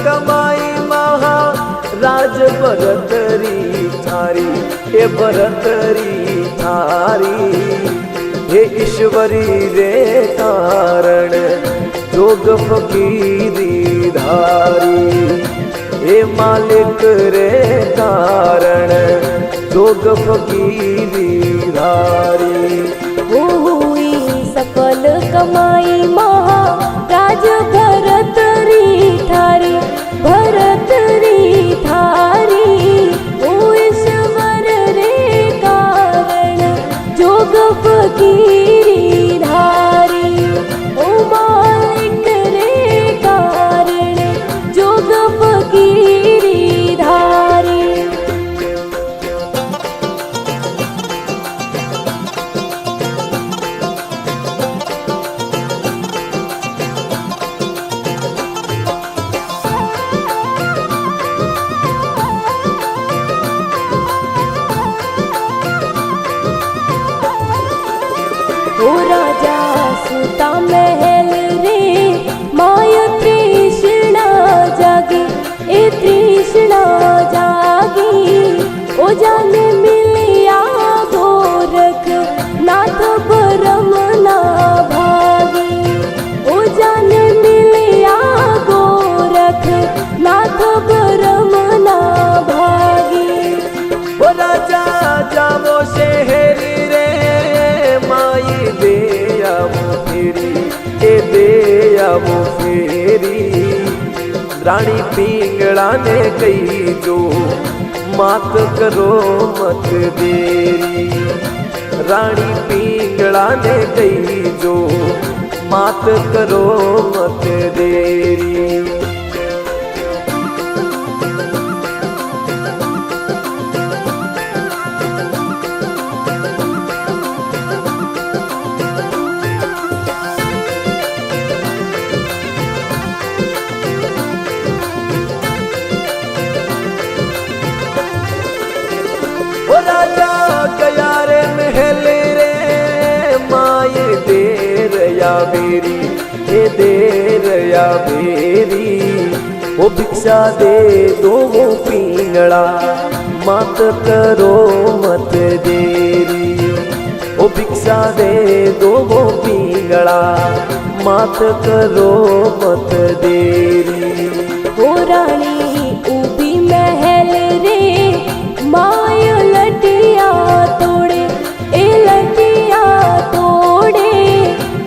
कमाई महा राज भरतरी थारी, हे भरतरी थारी। हे ईश्वरी रे कारण जोग फकीरी धारी, हे मालिक रे कारण जोग फकीरी धारी। वो हुई सफल कमाई महा राज भरतरी थारी, भरतरी थारी। ओ ईश्वर रे कारण जोग फकीरी धारी, ओ मालिक रे कारण जोग फकीरी धारी। ओ राजा सुता महल रे माय तृष्णा जागी, ए तृष्णा जागी। ओ जाने मिलिया गोरख नाथ परम ना भागी, ओ जाने मिलिया गोरख नाथ परम ना भागी। ओ राजा जावो शहरी रे माई दे आवो फेरी, ए दे आवो फेरी। रानी पिंगला ने कही जो मात करो मत देरी, रानी पिंगला ने कही जो मात करो मत देरी। राजा गया रे महल रे माए देर या बेरी, हे देर या बेरी। ओ भिक्षा दे दो वो पिंगला मत करो मत देरी, ओ भिक्षा दे दो वो पिंगला मत करो मत देरी। ओ रानी ऊबी महल रे माय लटिया तोड़े, ए लटिया तोड़े।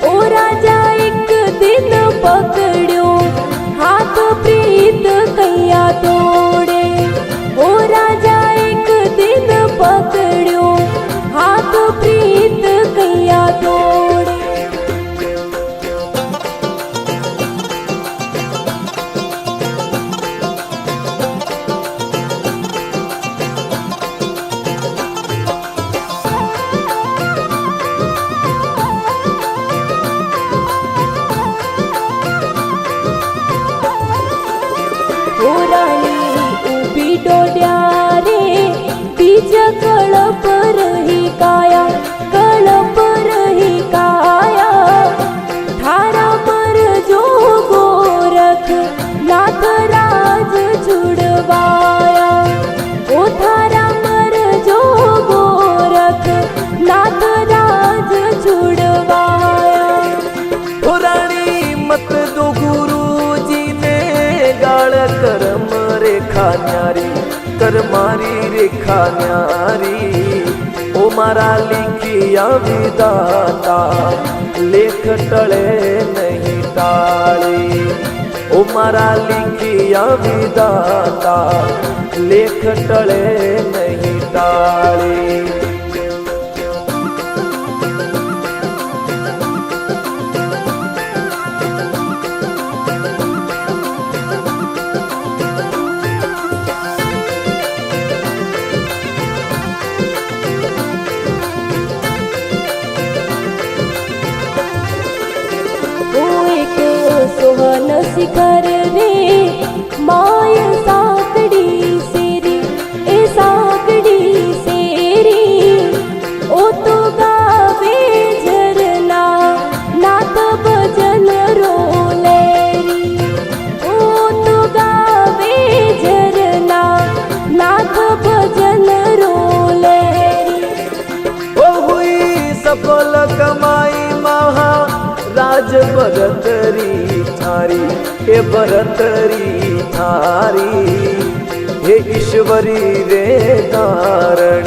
ओ राजा एक दिन पकड़ो हाथ प्रीत कैया तोड़े, ओ राजा एक दिन पकड़ो हाथ प्रीत कैया तोड़े। ओ रानी ऊबी डोड्या रे बीज कळप रही काया, कळप रही काया। थारा पर जो गोरख नाथ राज छुड़वाया, ओ थारा पर जो गोरख नाथ राज छुड़वाया। ओ रानी मत दो गुरु जी ने गाल करम रेखा न्यारी, कर मारी रेखा न्यारी। ओ मारा लिखिया विदाता लेख टले नहीं टाली, ओ मारा लिखिया विदाता लेख टले नहीं टाली। सोहन शिखर रे माय साकड़ी सेरी, ए साकड़ी सेरी। ओ तो गावे झरना नाथ भजन रोलेरी, ओ तो गा भजन रोले ओ हुई सफल कमाई महा राज भरतरी थारी हे भरतरी थारी हे ईश्वरी रे कारण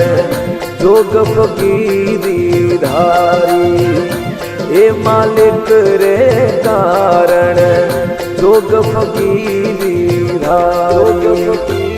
जोग फकीरी धारी हे मालिक रे कारण जोग फकीरी धारी।